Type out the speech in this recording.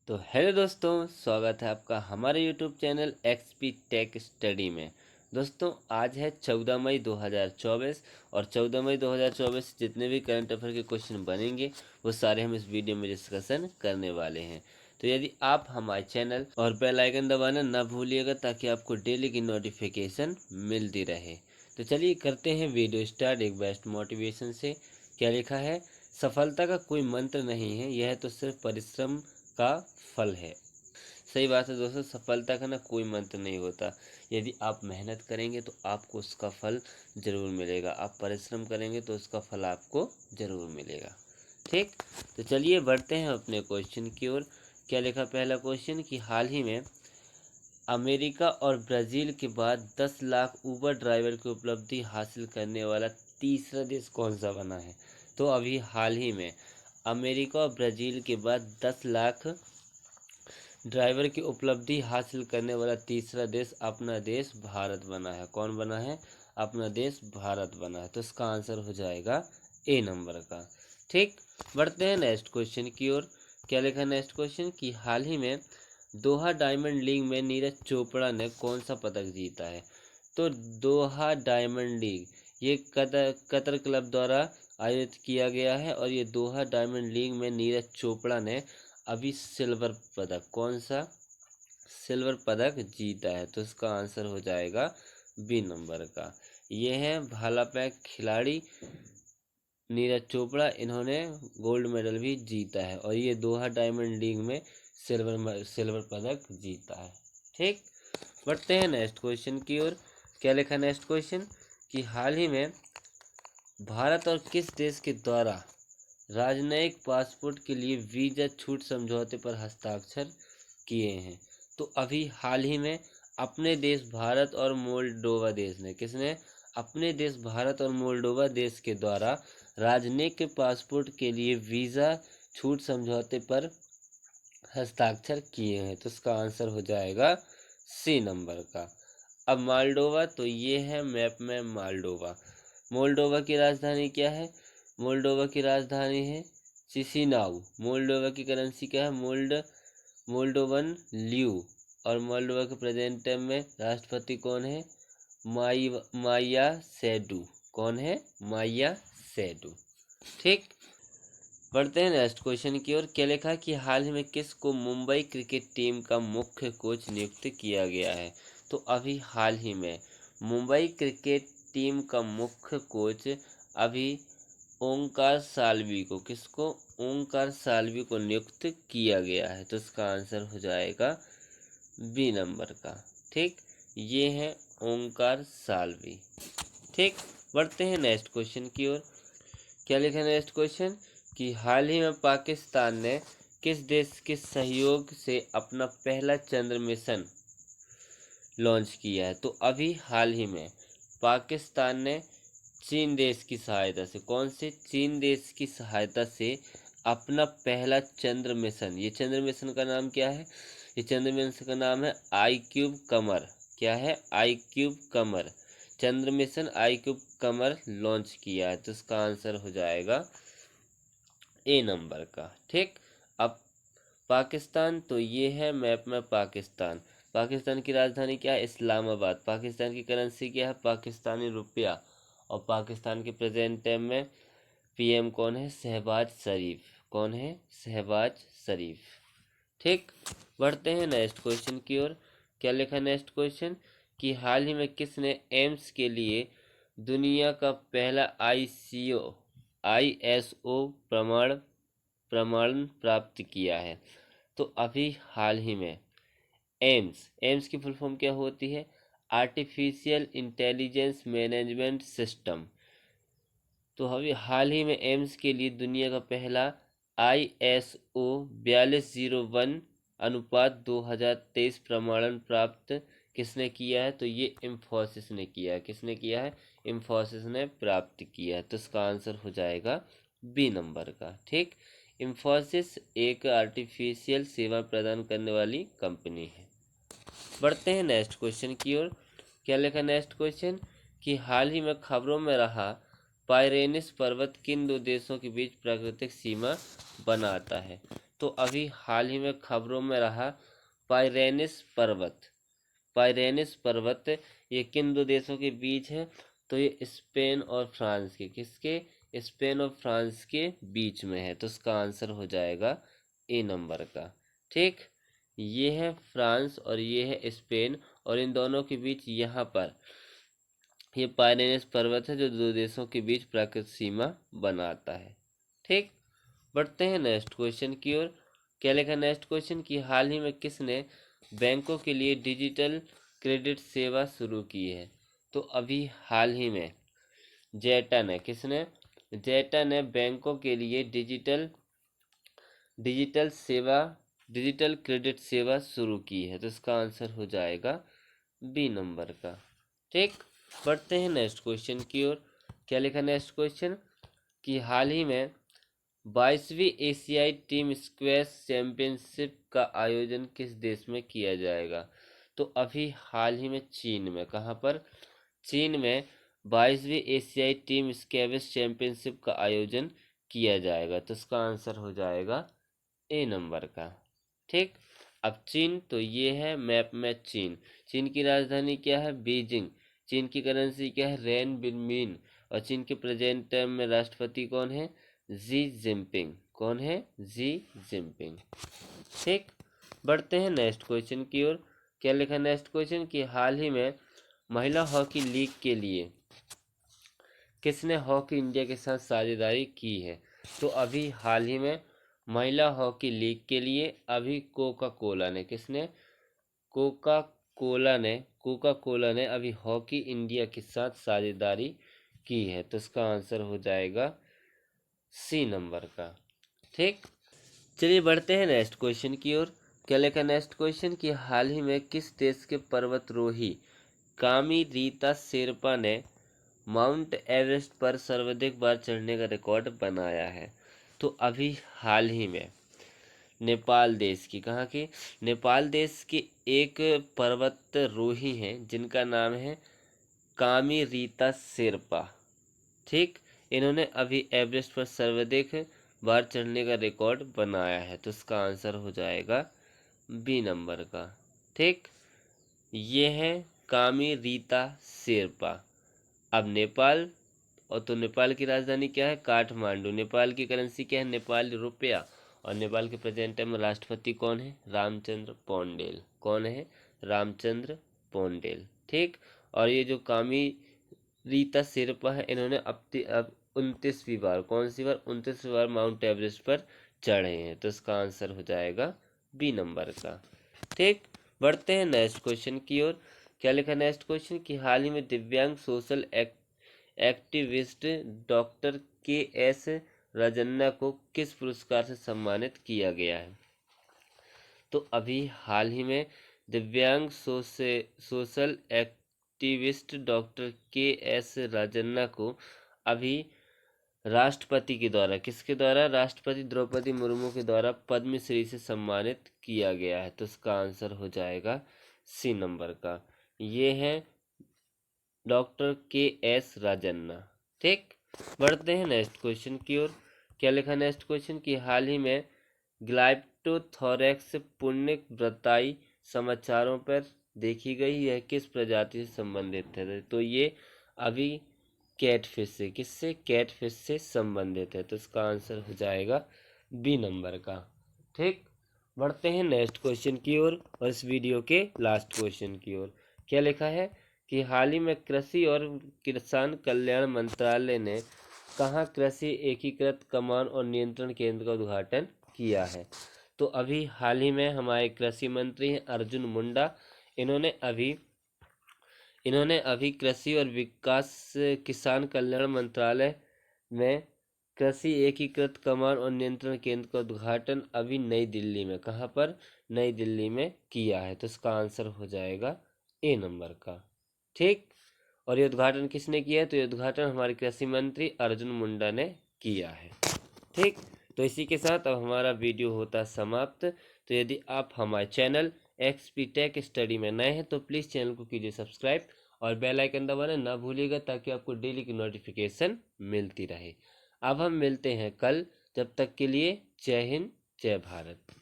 तो हेलो दोस्तों, स्वागत है आपका हमारे YouTube channel XP tech study में। दोस्तों, आज है 14 मई 2024 और 14 मई 2024 जितने भी करंट अफेयर के क्वेश्चन बनेंगे वो सारे हम इस वीडियो में डिस्कशन करने वाले हैं। तो यदि आप हमारे चैनल और बेल आइकन दबाना ना भूलिएगा ताकि आपको डेली की नोटिफिकेशन मिलती रहे। तो चलिए करते हैं वीडियो स्टार्ट एक बेस्ट मोटिवेशन से। क्या लिखा है? सफलता का कोई मंत्र नहीं है, यह तो सिर्फ परिश्रम का फल है। सही बात है दोस्तों, सफलता का ना कोई मंत्र नहीं होता। यदि आप मेहनत करेंगे तो आपको उसका फल ज़रूर मिलेगा, आप परिश्रम करेंगे तो उसका फल आपको ज़रूर मिलेगा। ठीक, तो चलिए बढ़ते हैं अपने क्वेश्चन की ओर। क्या लिखा पहला क्वेश्चन कि हाल ही में अमेरिका और ब्राज़ील के बाद 10 लाख ऊबर ड्राइवर की उपलब्धि हासिल करने वाला तीसरा देश कौन सा बना है? तो अभी हाल ही में अमेरिका और ब्राज़ील के बाद 10 लाख ड्राइवर की उपलब्धि हासिल करने वाला तीसरा देश अपना देश भारत बना है। कौन बना है? अपना देश भारत बना है। तो इसका आंसर हो जाएगा ए नंबर का। ठीक, बढ़ते हैं नेक्स्ट क्वेश्चन की ओर। क्या लिखा नेक्स्ट क्वेश्चन कि हाल ही में दोहा डायमंड लीग में नीरज चोपड़ा ने कौन सा पदक जीता है? तो दोहा डायमंड लीग ये कतर क्लब द्वारा आयोजित किया गया है और ये दोहा डायमंड लीग में नीरज चोपड़ा ने अभी सिल्वर पदक, कौन सा सिल्वर पदक जीता है? तो इसका आंसर हो जाएगा बी नंबर का। ये है भाला फेंक खिलाड़ी नीरज चोपड़ा, इन्होंने गोल्ड मेडल भी जीता है और ये दोहा डायमंड लीग में सिल्वर पदक जीता है। ठीक, बढ़ते हैं नेक्स्ट क्वेश्चन की ओर। क्या लिखा नेक्स्ट क्वेश्चन कि हाल ही में भारत और किस देश के द्वारा राजनयिक पासपोर्ट के लिए वीज़ा छूट समझौते पर हस्ताक्षर किए हैं? तो अभी हाल ही में अपने देश भारत और मोल्डोवा देश ने, किसने? अपने देश भारत और मोल्डोवा देश के द्वारा राजनयिक पासपोर्ट के लिए वीज़ा छूट समझौते पर हस्ताक्षर किए हैं। तो इसका आंसर हो जाएगा सी नंबर का। अब मालडोवा, तो ये है मैप में मालडोवा। मोल्डोवा की राजधानी क्या है? मोल्डोवा की राजधानी है चिसिनाउ। मोल्डोवा की करेंसी क्या है? मोल्डोवन ल्यू। और मोल्डोवा के प्रेजेंट टाइम में राष्ट्रपति कौन है? माया सेडू। कौन है? माया सेडू। ठीक, बढ़ते हैं नेक्स्ट क्वेश्चन की ओर। क्या लिखा कि हाल ही में किसको मुंबई क्रिकेट टीम का मुख्य कोच नियुक्त किया गया है? तो अभी हाल ही में मुंबई क्रिकेट टीम का मुख्य कोच अभी ओंकार साल्वी को, किसको? ओंकार साल्वी को नियुक्त किया गया है। तो इसका आंसर हो जाएगा बी नंबर का। ठीक, ये है ओंकार साल्वी। ठीक, बढ़ते हैं नेक्स्ट क्वेश्चन की ओर। क्या लिखा है नेक्स्ट क्वेश्चन कि हाल ही में पाकिस्तान ने किस देश के सहयोग से अपना पहला चंद्र मिशन लॉन्च किया है? तो अभी हाल ही में पाकिस्तान ने चीन देश की सहायता से, कौन से? चीन देश की सहायता से अपना पहला चंद्र मिशन, ये चंद्र मिशन का नाम क्या है? ये चंद्र मिशन का नाम है आई क्यूब कमर। क्या है? ICube Qamar. चंद्र mission iCube Qamar launch किया है। तो इसका आंसर हो जाएगा ए नंबर का। ठीक, अब पाकिस्तान, तो ये है मैप में पाकिस्तान। पाकिस्तान की राजधानी क्या है? इस्लामाबाद। पाकिस्तान की करेंसी क्या है? पाकिस्तानी रुपया। और पाकिस्तान के प्रेजेंट टाइम में पीएम कौन है? शहबाज शरीफ। कौन है? शहबाज शरीफ। ठीक, बढ़ते हैं नेक्स्ट क्वेश्चन की ओर। क्या लिखा नेक्स्ट क्वेश्चन कि हाल ही में किसने एम्स के लिए दुनिया का पहला आईएसओ प्रमाण प्राप्त किया है? तो अभी हाल ही में एम्स की फुल फॉर्म क्या होती है? Artificial intelligence management system. तो अभी हाल ही में एम्स के लिए दुनिया का पहला ISO 4201 अनुपात 2023 प्रमाणन प्राप्त किसने किया है? तो ये इंफोसिस ने किया है। किसने किया है? इंफोसिस ने प्राप्त किया है। तो इसका आंसर हो जाएगा बी नंबर का। ठीक, इंफोसिस एक आर्टिफिशियल सेवा प्रदान करने वाली कंपनी है। बढ़ते हैं नेक्स्ट क्वेश्चन की ओर। क्या लिखा नेक्स्ट क्वेश्चन कि हाल ही में खबरों में रहा पाइरेनिस पर्वत किन दो देशों के बीच प्राकृतिक सीमा बनाता है? तो अभी हाल ही में खबरों में रहा पाइरेनिस पर्वत। पाइरेनिस पर्वत ये किन दो देशों के बीच है? तो ये स्पेन और फ्रांस के, किसके? स्पेन और फ्रांस के बीच में है। तो इसका आंसर हो जाएगा ए नंबर का। ठीक, ये है फ्रांस और ये है स्पेन, और इन दोनों के बीच यहाँ पर ये पाइरेनिस पर्वत है जो दो देशों के बीच प्राकृतिक सीमा बनाता है। ठीक, बढ़ते हैं नेक्स्ट क्वेश्चन की ओर। क्या लिखा नेक्स्ट क्वेश्चन की हाल ही में किसने बैंकों के लिए डिजिटल क्रेडिट सेवा शुरू की है? तो अभी हाल ही में जेटा ने, किसने? जेटा ने बैंकों के लिए डिजिटल सेवा, डिजिटल क्रेडिट सेवा शुरू की है। तो इसका आंसर हो जाएगा बी नंबर का। ठीक, बढ़ते हैं नेक्स्ट क्वेश्चन की ओर। क्या लिखा नेक्स्ट क्वेश्चन कि हाल ही में 22वीं एशियाई टीम स्क्वैश चैंपियनशिप का आयोजन किस देश में किया जाएगा? तो अभी हाल ही में चीन में। कहाँ पर? चीन में 22वीं एशियाई टीम स्क्वैश चैंपियनशिप का आयोजन किया जाएगा। तो इसका आंसर हो जाएगा ए नंबर का। ठीक, अब चीन तो ये है मैप में चीन। चीन की राजधानी क्या है? बीजिंग। चीन की करेंसी क्या है? रेन बिनमीन। और चीन के प्रेजेंट टाइम में राष्ट्रपति कौन है? Xi Jinping. कौन है? Xi Jinping. ठीक, बढ़ते हैं नेक्स्ट क्वेश्चन की ओर। क्या लिखा नेक्स्ट क्वेश्चन कि हाल ही में महिला हॉकी लीग के लिए किसने हॉकी इंडिया के साथ साझेदारी की है? तो अभी हाल ही में महिला हॉकी लीग के लिए अभी कोका कोला ने, किसने? कोका कोला ने अभी हॉकी इंडिया के साथ साझेदारी की है। तो इसका आंसर हो जाएगा सी नंबर का। ठीक, चलिए बढ़ते हैं नेक्स्ट क्वेश्चन की ओर। क्या लिखा नेक्स्ट क्वेश्चन कि हाल ही में किस देश के पर्वतरोही कामी रीता शेरपा ने माउंट एवरेस्ट पर सर्वाधिक बार चढ़ने का रिकॉर्ड बनाया है? तो अभी हाल ही में नेपाल देश की, कहाँ की? नेपाल देश की एक पर्वतारोही हैं जिनका नाम है कामी रीता शेरपा। ठीक, इन्होंने अभी एवरेस्ट पर सर्वाधिक बार चढ़ने का रिकॉर्ड बनाया है। तो इसका आंसर हो जाएगा बी नंबर का। ठीक, ये है कामी रीता शेरपा। अब नेपाल, और तो नेपाल की राजधानी क्या है? काठमांडू। नेपाल की करेंसी क्या है? नेपाली रुपया। और नेपाल के प्रेजेंट टाइम में राष्ट्रपति कौन है? रामचंद्र पौंडेल। कौन है? रामचंद्र पौंडेल। ठीक, और ये जो कामी रीता शेरपा है इन्होंने अब 29वीं बार, कौन सी बार? 29वीं बार माउंट एवरेस्ट पर चढ़े हैं। तो इसका आंसर हो जाएगा बी नंबर का। ठीक, बढ़ते हैं नेक्स्ट क्वेश्चन की ओर। क्या लिखा नेक्स्ट क्वेश्चन कि हाल ही में दिव्यांग सोशल एक्टिविस्ट डॉक्टर के एस राजन्ना को किस पुरस्कार से सम्मानित किया गया है? तो अभी हाल ही में दिव्यांग सोशल एक्टिविस्ट डॉक्टर के एस राजन्ना को अभी राष्ट्रपति के द्वारा, किसके द्वारा? राष्ट्रपति द्रौपदी मुर्मू के द्वारा पद्मश्री से सम्मानित किया गया है। तो इसका आंसर हो जाएगा सी नंबर का। ये है डॉक्टर के एस राजन्ना। ठीक, बढ़ते हैं नेक्स्ट क्वेश्चन की ओर। क्या लिखा नेक्स्ट क्वेश्चन कि हाल ही में ग्लाइप्टोथोरैक्स पुण्यव्रताई समाचारों पर देखी गई, यह किस प्रजाति से संबंधित है? तो ये अभी कैटफिश से, किससे? कैटफिश से संबंधित है। तो इसका आंसर हो जाएगा बी नंबर का। ठीक, बढ़ते हैं नेक्स्ट क्वेश्चन की ओर और इस वीडियो के लास्ट क्वेश्चन की ओर। क्या लिखा है कि हाल ही में कृषि और किसान कल्याण मंत्रालय ने कहाँ कृषि एकीकृत कमान और नियंत्रण केंद्र का उद्घाटन किया है? तो अभी हाल ही में हमारे कृषि मंत्री हैं अर्जुन मुंडा। इन्होंने अभी कृषि और विकास किसान कल्याण मंत्रालय में कृषि एकीकृत कमान और नियंत्रण केंद्र का उद्घाटन अभी नई दिल्ली में, कहाँ पर? नई दिल्ली में किया है। तो इसका आंसर हो जाएगा ए नंबर का। ठीक, और ये उद्घाटन किसने किया है? तो ये उद्घाटन हमारे कृषि मंत्री अर्जुन मुंडा ने किया है। ठीक, तो इसी के साथ अब हमारा वीडियो होता समाप्त। तो यदि आप हमारे चैनल एक्सपी टेक स्टडी में नए हैं तो प्लीज़ चैनल को कीजिए सब्सक्राइब और बेल आइकन दबाना ना भूलिएगा ताकि आपको डेली की नोटिफिकेशन मिलती रहे। अब हम मिलते हैं कल, जब तक के लिए जय हिंद। जय भारत।